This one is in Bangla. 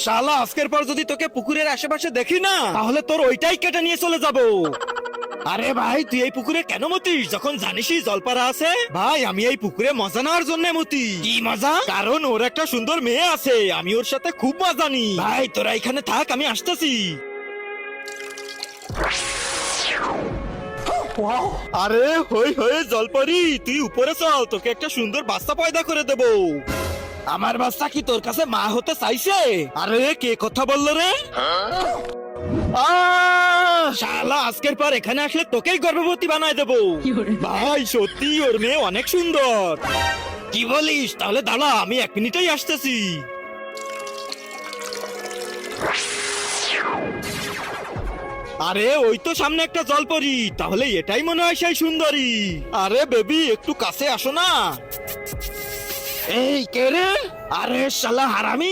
শালা আজকের পর যদি তোকে পুকুরের আশেপাশে দেখি না তাহলে তোর ওইটাই কেটে নিয়ে চলে যাব। আরে ভাই তুই এই পুকুরে কেন মতিস যখন জানিসই জলপারা আছে? ভাই আমি এই পুকুরে মজা নেওয়ার জন্য মতি। কি মজা? কারণ ওর একটা সুন্দর মেয়ে আছে, আমি ওর সাথে খুব মজা নি। ভাই তোরা এখানে থাক, আমি আসতেছি। আরে হই হয়ে জলপরি, তুই উপরে চল, তোকে একটা সুন্দর বাচ্চা পয়দা করে দেব। আমার বাচ্চা কি তোর কাছে মা হতে চাইছে? আরে কে কথা বললো রে? শালা আজকের পর এখানে আসলে তোকেই গর্ভবতী বানায় দেবো। ভাই সত্যি ওর মেয়ে অনেক সুন্দর। কি বলিস? তাহলে দাঁড়া, আমি 1 মিনিটেই আসতেছি। আরে ওই তো সামনে একটা জলপরি, তাহলে এটাই মনে হয় সেই সুন্দরী। আরে বেবি একটু কাছে আসো না। এই কে রে? আরে শালা হারামি,